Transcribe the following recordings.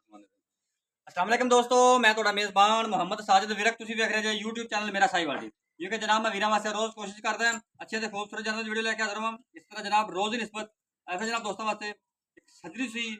अस्सलाम वालेकुम दोस्तों, मैं ਤੁਹਾਡਾ ਮੇਜ਼ਬਾਨ ਮੁਹੰਮਦ ਸਾजिद ਵਿਰਕ। ਤੁਸੀਂ ਵੇਖ ਰਹੇ ਜੇ YouTube ਚੈਨਲ ਮੇਰਾ ਸਾਈ ਵਰਲਡ। ਇਹ ਕਿ ਜਨਾਬ ਮੈਂ ਵੀਰਾਂ ਵਾਸਤੇ ਰੋਜ਼ ਕੋਸ਼ਿਸ਼ ਕਰਦਾ ਹਾਂ ਅੱਛੇ ਤੇ ਖੂਬਸੂਰਤ ਜਨਰਲ ਵੀਡੀਓ ਲੈ ਕੇ ਹਾਜ਼ਰ ਹਾਂ। ਇਸ ਤਰ੍ਹਾਂ ਜਨਾਬ ਰੋਜ਼ ਦੀ ਨਿਸਬਤ ਐਸੇ ਜਨਾਬ ਦੋਸਤਾਂ ਵਾਸਤੇ ਇੱਕ ਸਜਰੀ ਸੀ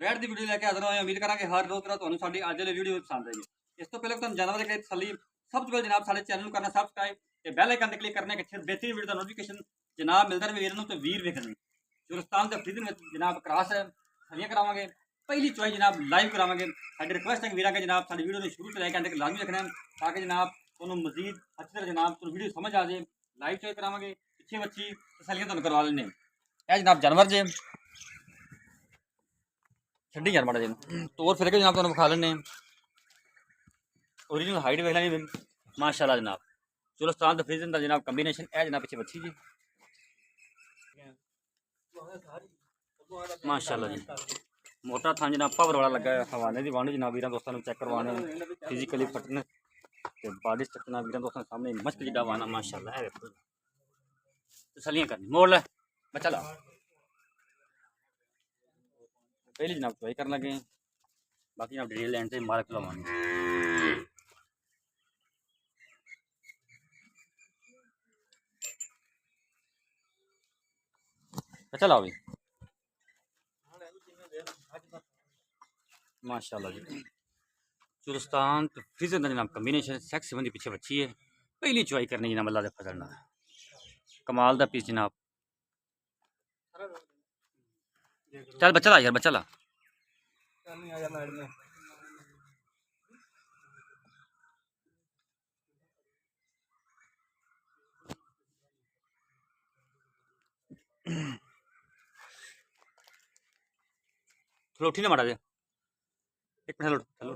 ਬੈਠ ਦੀ ਵੀਡੀਓ ਲੈ ਕੇ ਹਾਜ਼ਰ ਹੋਏ। ਉਮੀਦ ਕਰਾਂਗੇ ਹਰ ਰੋਜ਼ ਤਰ੍ਹਾਂ ਤੁਹਾਨੂੰ ਸਾਡੀ ਅੱਜ ਵਾਲੀ ਵੀਡੀਓ ਪਸੰਦ ਆਏਗੀ। ਇਸ ਤੋਂ ਪਹਿਲਾਂ ਤੁਹਾਨੂੰ ਜਾਨਵਰ ਦੇ ਤਸੱਲੀ ਸਭ ਤੋਂ ਪਹਿਲਾਂ ਜਨਾਬ ਸਾਡੇ ਚੈਨਲ ਨੂੰ ਕਰਨਾ ਸਬਸਕ੍ਰਾਈਬ ਤੇ ਬੈਲ ਆਈਕਨ ਤੇ ਕਲਿੱਕ ਕਰਨਾ ਕਿ ਫਿਰ ਬਿਹਤਰੀਨ ਵੀਡੀਓ ਦਾ ਨੋਟੀਫਿਕੇਸ਼ਨ ਜਨਾਬ ਮਿਲਦਾ ਰਹੇ ਵੀਰਾਂ ਨੂੰ ਤੇ ਵੀਰ ਵੇਖਣ ਜੁਰਸਤਾਨ ਦੇ ਫਰੀਦਨ ਵਿੱਚ ਜਨਾਬ ਕਰਾਸ ਸਰੀਆਂ ਕਰਾਵਾਂਗੇ। पहली चॉइस जनाब लाइव करावे। साड़ी रिक्वेस्ट है वीरा के जनाब साड़ी वीडियो ने शुरू से लैके अंत तक लाजमी रखना है ताकि जनाब तुहानू मजीद अच्छी तरह जनाब तुहानू वीडियो समझ आ जाए। लाइव चॉइस करावे पिछे बच्ची तसलियां तुहानू करवा लेने। यह जनाब जानवर जे छड्डी यार माड़ा जी तौर फिर के जनाब तुहानू विखा लेने। ओरिजिनल हाइट वेख लेनी माशाल्लाह जनाब। चुलस्तान द फ्रीजन दा जनाब कंबीनेशन है जनाब पिछे बच्ची जी माशाल्लाह जी। मोटा थान जनाब पावर वाला लगा है। हवाने की वंड जनाब वीर दोस्तों चेक करवाने फिजिकली फिटनेस तो बॉडी स्ट्रक्चर वीर दोस्तों सामने मस्त जिदा वाना माशाल्लाह है। देखो तसलियां करनी मोड़ ले बच्चा ला पहली जनाब चॉइस कर लगे। बाकी जनाब डिटेल लैंड से मार्क लवाने बच्चा लाओ भी माशाल्लाह जी। चुलस्तान तो फ्रीजन जनाब कंबीनेशन सेक्स संबंधी पीछे बच्ची है। पहली चॉइस करनी जनाब अल्लाह के फजल नाल कमाल दा पीस जनाब। चल बच्चा ला यार बच्चा ला थोड़ा उठी ना माड़ा जे एक मिनट हेलो हेलो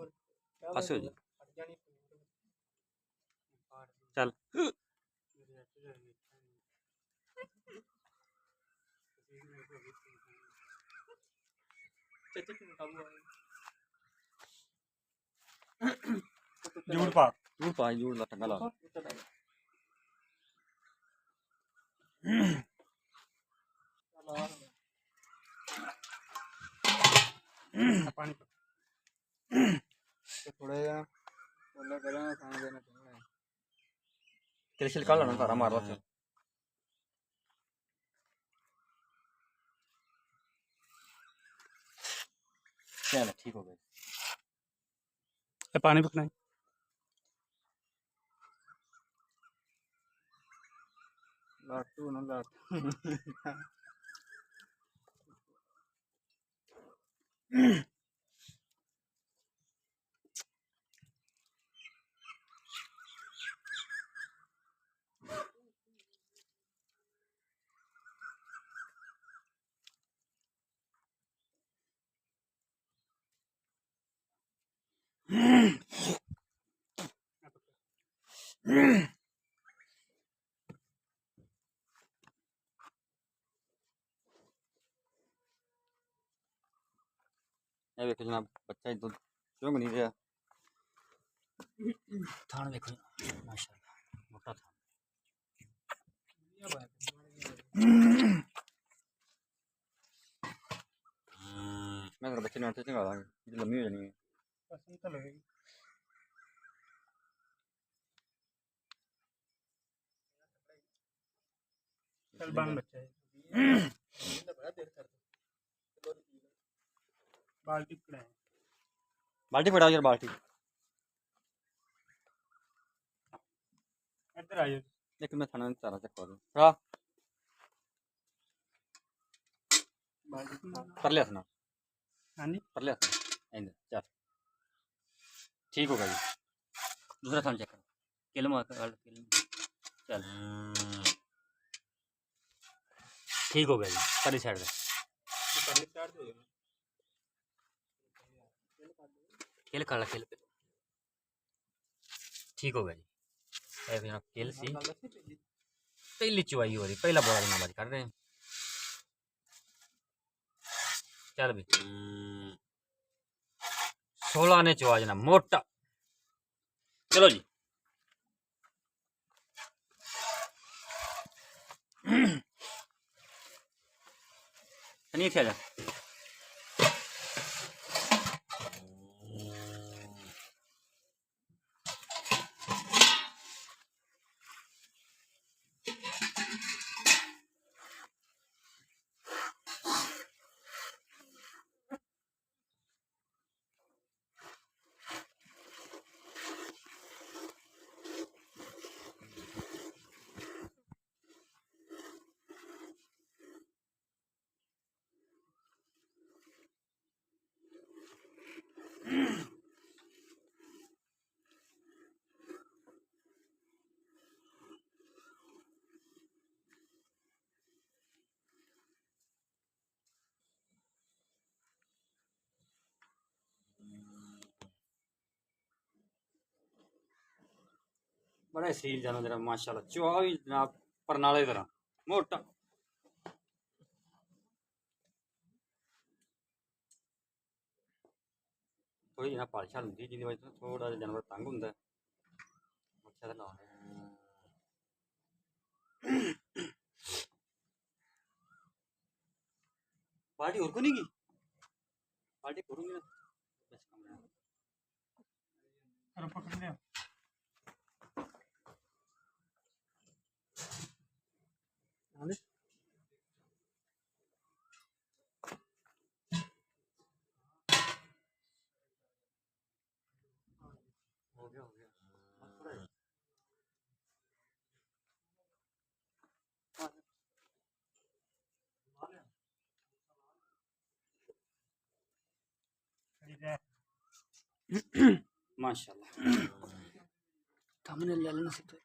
पास हो जी चल जूड़ पा जूड़ ला टंगा ला पानी थोड़ा जा बोला करा खाना देना चाहिए तेरे छिलका लाना सारा मार रहा चल ठीक हो गया पानी पकना है लाटू ना लाटू देखो जनाब बच्चा दूध क्यों नहीं रहा थान देखो माशाल्लाह मोटा थान मैं तेरे बच्चे ने चंगा दांगी लम्मी हो जानी है चल बन बच्चा बाल्टी पड़ा यार बाल्टी इधर आ जाओ लेकिन मैं थाना चारा चेक कर दूं हां बाल्टी कर लिया ना हां जी कर लिया इंद चल ठीक हो गया जी। दूसरा थान चेक कर किलो मार चल ठीक हो गया जी। पहली साइड पे खेल कर खेल पे ठीक हो गया जी। खेल सी पहली चुवाई हो रही पहला बोला नाबाज कर रहे हैं। चल भी 16 ने चुआ जना मोटा चलो जी नहीं थे बड़ा सील जाना जरा माशाल्लाह चुहा भी जनाब परनाले तरह मोटा थोड़ी जनाब पाल छाल होंगी जिंदी वजह तो थोड़ा जिहा जानवर तंग होंगे अच्छा तो लाने पार्टी और को नहीं की पार्टी करूंगी ना बस कमरा पकड़ लिया हो गया बस थोड़ा है। माशाल्लाह thumbnail ले लेना सकते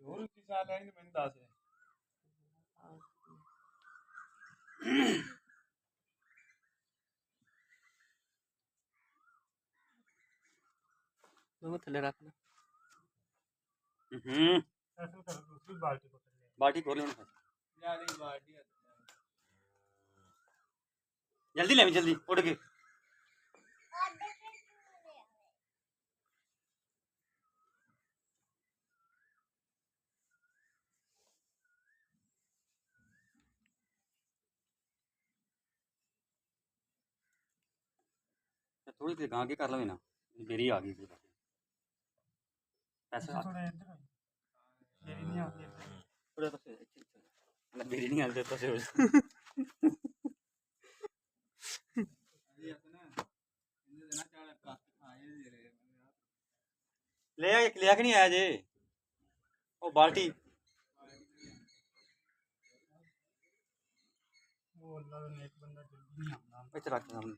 ਹੋਰ ਕੀ ਸਾਲ ਹੈ ਮੈਨੂੰ ਦੱਸ मैं थल्ले रखना ऐसा कर दूसरी बाल्टी पकड़ ले बाल्टी खोल लेना यार ये बाल्टी है जल्दी ले जल्दी उड़ के थोड़ी देर आगे कर लो ना मेरी आ गई ऐसा थोड़ा इधर मेरी नहीं आती है थोड़ा तो मेरी नहीं आते तो से ले के नहीं आया जे ओ बाल्टी वो अल्लाह का नेक बंदा जल्दी नहीं आता इधर रख हमने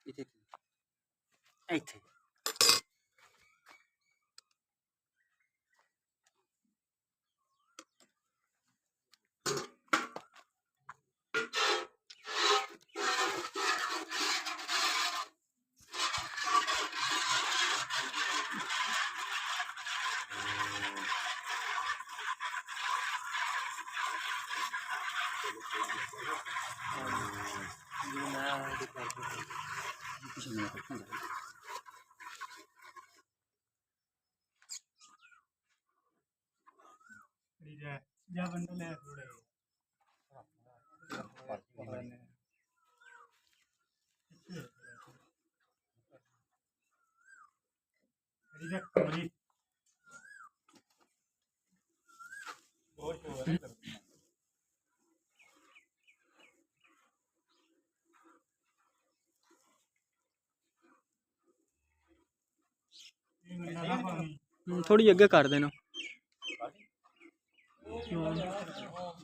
इथे इथे जा बंदा ले थोड़े बहुत थोड़ी अगे कर देना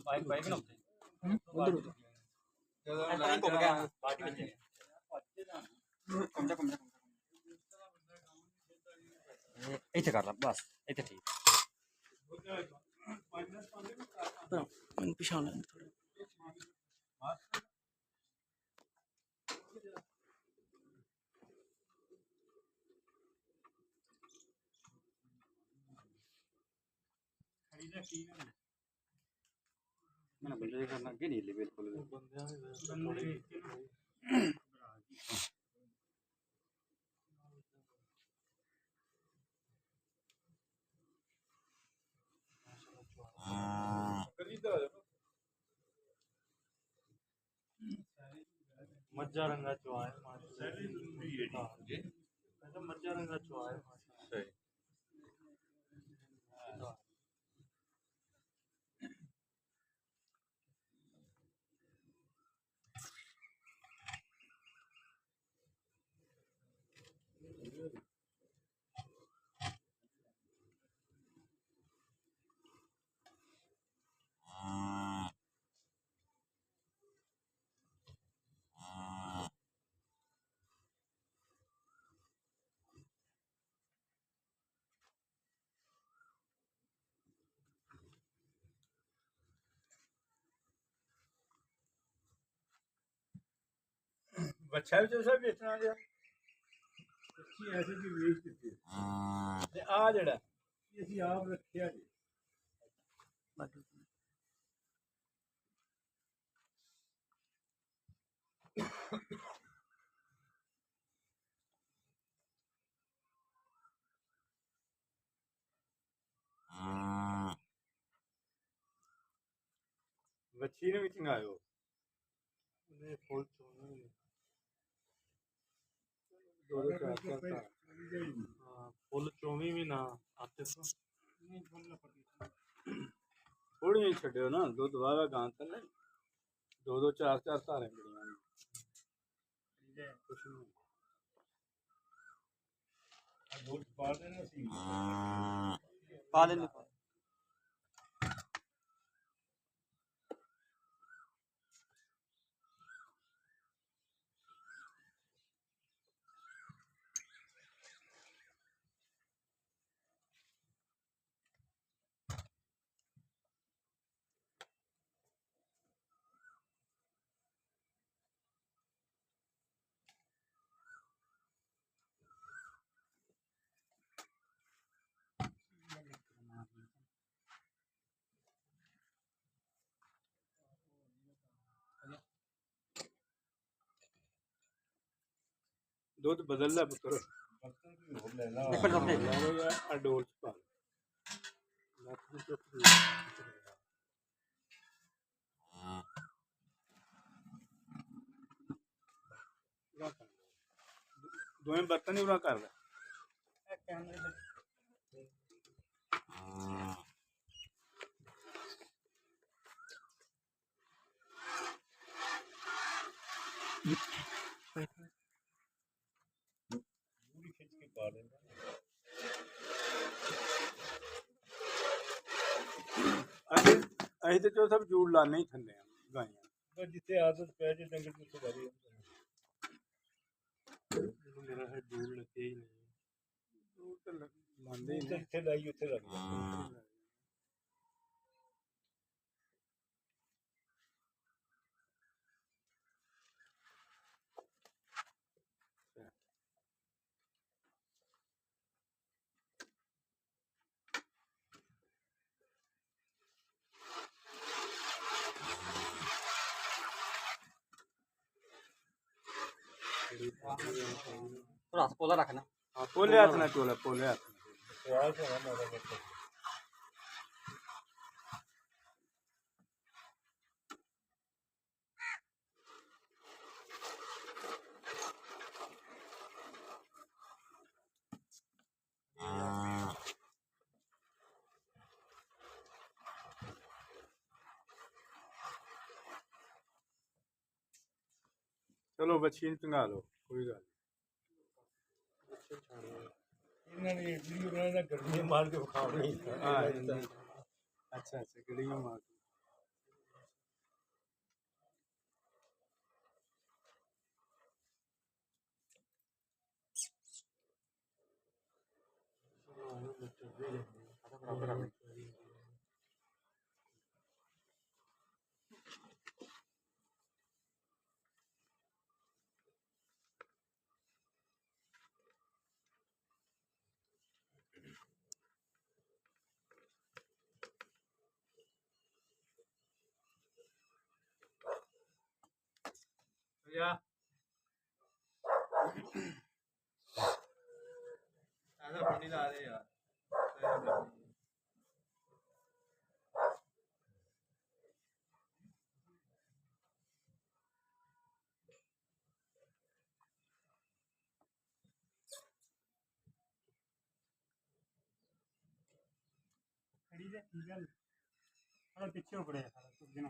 बाइक बाइक ना उधर घूम गया बाल्टी बच्चे कम जा इथे कर ला बस इथे ठीक पिछा लें मैंने बंदे करना के नहीं ले बिल्कुल मज्जा रंगा चुहा है मज्जा रंगा चुहा है ਬੱਚਾ ਵੀ ਤੁਸੀਂ ਵੇਚਣਾ ਜਿਆ ਅੱਛੀ ਐਸੇ ਵੀ ਵੇਚ ਦਿੱਤੇ ਤੇ ਆ ਜਿਹੜਾ ਇਹ ਅਸੀਂ ਆਪ ਰੱਖਿਆ ਜੀ ਬੱਚੀ ਨੂੰ ਵੀ ਚੰਗਾਇਓ ਉਹਨੇ ਫੁੱਲ ਚੋਣੇ ਦੋ ਦੋ ਚਾਰ ਚਾਰ ਘਰ। ਹਾਂ ਫੁੱਲ ਚੋਵੀਂ ਵੀ ਨਾ ਆਤੇ ਤੋਂ ਥੋੜੀਆਂ ਹੀ ਛੱਡਿਓ ਨਾ ਦੁੱਧ ਵਾਵਾ ਗਾਂ ਥੱਲੇ ਦੋ ਦੋ ਚਾਰ ਚਾਰ ਧਾਰਾਂ ਬੜੀਆਂ ਨੇ ਕੁਛ ਨਹੀਂ ਦੁੱਧ ਪਾ ਦੇਣਾ ਸੀ ਪਾ ਲੈਂਦੇ ਦੁੱਧ ਬਦਲ ਲੈ ਪੁੱਤਰ ਇੱਕ ਮਿੰਟ ਰੁਕ ਆ ਡੋਲ ਚ ਪਾ ਲੱਖ ਦੀ ਚੁੱਪ ਦੋਵੇਂ ਬਰਤਨ ਹੀ ਉਰਾ ਕਰ ਲੈ ਇਹ ਕੈਮਰੇ ਦੇ ਪੂਰੀ ਖਿੱਚ ਕੇ ਪਾ ਦੇਣਾ ਅਸੀਂ ਤੇ ਜੋ ਸਭ ਜੂੜ ਲਾਣੇ ਹੀ ਥੱਲੇ ਆ ਗਾਈਆਂ ਜਿੱਥੇ ਆਦਤ ਪੈ ਜੇ ਡੰਗਰ ਜਿੱਥੇ ਵਾਰੀ ਮੇਰਾ ਹੈ ਜੂੜ ਲੱਗੇ ਹੀ ਨਹੀਂ ਜੂੜ ਤੇ ਲਾਉਂਦੇ ਹੀ ਨਹੀਂ ਜਿੱਥੇ ਲਾਈ ਉੱਥੇ ਲੱਗ ਜਾਂਦਾ थोड़ा पोला रखना हाँ पोले हाथ ना टोला पोले हाथ सवाल से हम आगे बढ़ते चलो बच्ची चंगा लो कोई गल इन्होंने वीडियो बनाना गर्मी मार के बुखार नहीं अच्छा अच्छा गलियां मार या ऐसा पानी ला दे यार खड़ी दे ठीक है थोड़ा पीछे हो पड़े सारा कुछ दिन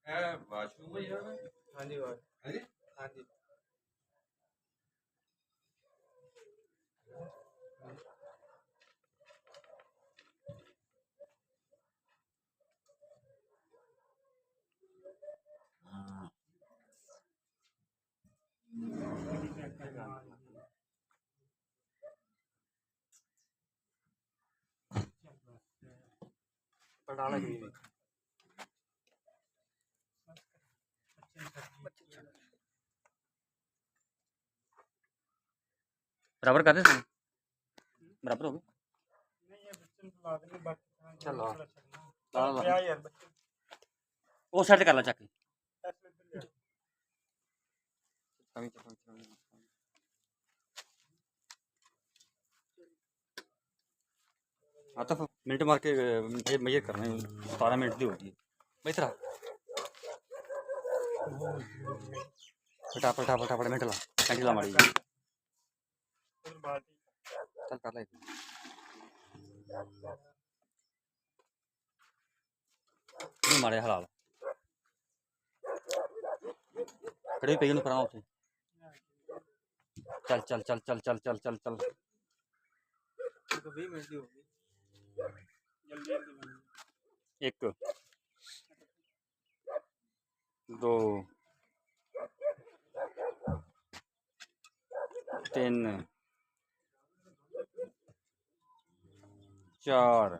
ਹੈ ਵਾਸ਼ਰੂਮ ਹੀ ਹੈ ਹਾਂਜੀ ਵਾਹ ਹਾਂਜੀ ਹਾਂਜੀ ਪਟਾਲਾ ਕੀ ਨਹੀਂ बराबर कर दे बराबर हो गए चलो वो साइड कर ला चक हाँ तो मिनट मार के मेजर करना है 12 मिनट की होगी भाई तरह फटाफट फटाफट फटाफट मिनट ला घंटी ला मारी चल कर ले नहीं मारे हलाल कड़ी पे नु करा उसे चल चल चल चल चल चल चल चल 20 मिनट की होगी एक दो तीन चार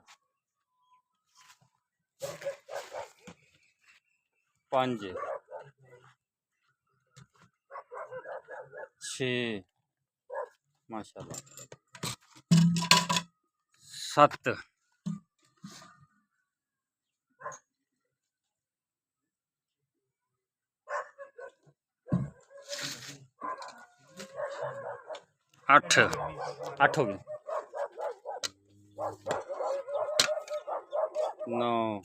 पांच छे माशाल्लाह 7 8 8 हो गए 9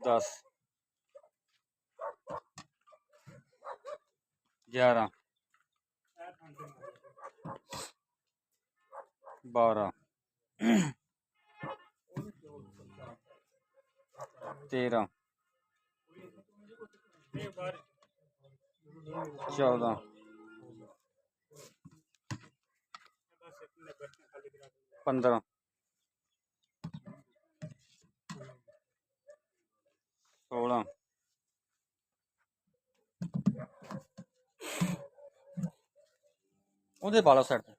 10 11 12 13 14 15 16 ਉਹਦੇ ਬਾਲਾ ਸਾਈਡ ਤੇ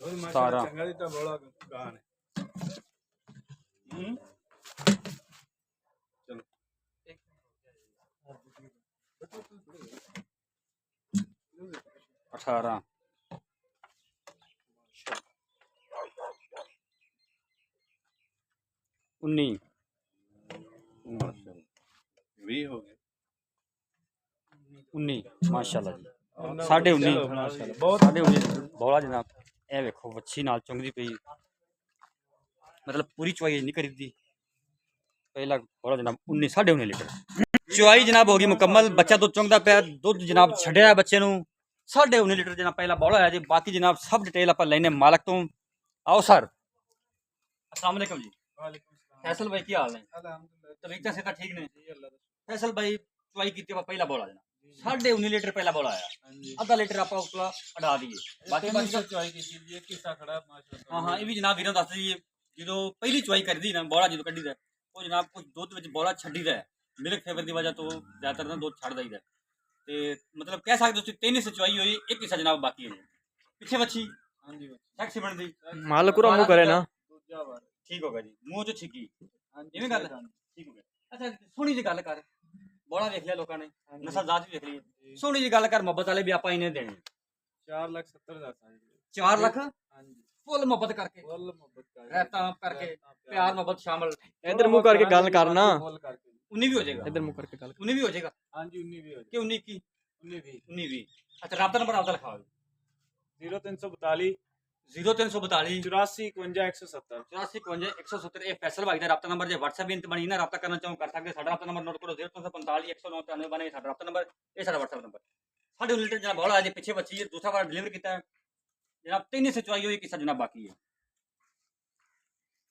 17 ਚੰਗਾ ਦਿੱਤਾ ਬੋਲਾ ਗਾਣ ਚਲੋ 18 19 20 ਹੋ ਗਏ 19 ਮਾਸ਼ਾਅੱਲਾ ਜੀ 19.5 ਮਾਸ਼ਾਅੱਲਾ ਬਹੁਤ 19.5 ਬੋਲਾ ਜਨਾਬ ਇਹ ਵੇਖੋ ਵੱਛੀ ਨਾਲ ਚੁੰਗਦੀ ਪਈ ਮਤਲਬ ਪੂਰੀ ਚੁਆਈ ਨਹੀਂ ਕਰੀਦੀ ਪਹਿਲਾ ਬੋਲਾ ਜਨਾਬ 19 ਲੀਟਰ ਚੁਆਈ ਜਨਾਬ ਹੋ ਗਈ ਮੁਕੰਮਲ ਬੱਚਾ ਦੁੱਧ ਚੁੰਗਦਾ ਪਿਆ ਦੁੱਧ ਜਨਾਬ ਛੱਡਿਆ ਬੱਚੇ ਨੂੰ 19 ਲੀਟਰ ਜਨਾਬ ਪਹਿਲਾ ਬੋਲਾ ਹੋਇਆ ਜੀ ਬਾਕੀ ਜਨਾਬ ਸਭ ਡਿਟੇਲ ਆਪਾਂ ਲੈਨੇ ਮਾਲਕ ਤੋਂ ਆਓ ਸਰ अस्सलाम वालेकुम जी ਵਾਲੇਕੁਮ ਸਲਾਮ फैसल भाई की हाल है ਅਲਹਮਦੁਲਿल्लाह तरीका से ठीक ने ਜੀ ਅੱਲਾਹ ਦਾ फैसल भाई चुआई की पहला बोला जनाब 19 लीटर पहला बोला आया ਹਾਂਜੀ आधा लीटर आप उसका हटा दिए बाकी ਬਾਕੀ ਬਾਕੀ ਚੁਆਈ ਕੀਤੀ ਜੀ ਕਿਸਾ ਖੜਾ ਮਾਸ਼ਾਅੱਲਾ हाँ हाँ ये भी जनाब वीरों दस दईए जो पहली चुआई कर दी ना बौला जो कढ़ी है वो जनाब कुछ दुध में बौला छड़ी है मिल्क फेवर की वजह तो ज्यादातर ना दुध छड़ दईदा ते मतलब कह सकते हो 3 से चुआई हुई एक हिस्सा जनाब बाकी है पीछे बच्ची ਹਾਂਜੀ टैक्सी बन दी ਮਾਲਕ ਉਰਾ ਮੂੰਹ ਕਰੇ ਨਾ ਦੂਜਾ ਵਾਰ ठीक होगा जी मुंह च छिकी ਹਾਂਜੀ ਇਵੇਂ ਗੱਲ ਠੀਕ ਹੋ ਗਿਆ ਅੱਛਾ ਸੋਹਣੀ ਜੀ ਗੱਲ ਕਰ ਬੋਲਾ ਵੇਖ ਲਿਆ ਲੋਕਾਂ ਨੇ ਨਸਲ ਜ਼ਾਤ ਵੀ ਵੇਖ ਲਈ ਸੋਹਣੀ ਜੀ ਗੱਲ ਕਰ ਮੁਹੱਬਤ ਵਾਲੇ ਵੀ ਆਪਾਂ ਇਹਨੇ ਦੇਣੇ 4,70,000 4 ਲੱਖ ਹਾਂਜੀ ਫੁੱਲ ਮੁਹੱਬਤ ਕਰਕੇ ਫੁੱਲ ਮੁਹੱਬਤ ਕਰ ਰਹਿਤਾ ਕਰਕੇ ਪਿਆਰ ਮੁਹੱਬਤ ਸ਼ਾਮਲ ਇਧਰ ਮੂੰਹ ਕਰਕੇ ਗੱਲ ਕਰਨਾ ਫੁੱਲ ਕਰਕੇ 19 ਵੀ ਹੋ ਜਾਏਗਾ ਇਧਰ ਮੂੰਹ ਕਰਕੇ ਗੱਲ 19 ਵੀ ਹੋ ਜਾਏਗਾ ਹਾਂਜੀ 19 ਵੀ ਹੋ ਕਿ 19 ਕੀ 19 ਵੀ 19 ਵੀ ਅੱਛਾ ਰਾਬਤਾ ਨੰਬਰ ਆਪਦਾ ਲਿਖਾਓ 0342 0342 84 51 170 84 170 ਇਹ ਫੈਸਲ ਭਾਈ ਦਾ ਰਾਬਤਾ ਨੰਬਰ ਜੇ WhatsApp ਵੀ ਇੰਤਮਾਨੀ ਨਾ ਰਾਬਤਾ ਕਰਨਾ ਚਾਹੋ ਕਰ ਸਕਦੇ ਸਾਡਾ ਰਾਬਤਾ ਨੰਬਰ ਨੋਟ ਕਰੋ 0345 109 ਬਣੇ ਸਾਡਾ ਰਾਬਤਾ ਨੰਬਰ ਇਹ ਸਾਡਾ WhatsApp ਨੰਬਰ ਸਾਡੇ ਲੀਟਰ ਜਨਾਬ ਬੋਲਾ ਅਜੇ ਪਿੱਛੇ ਬੱਚੀ ਹੈ ਦੂਸਰਾ ਵਾਰ ਡਿਲੀਵਰ ਕੀਤਾ ਹੈ ਜਨਾਬ 3 से चुआई हुई किस्सा जनाब बाकी है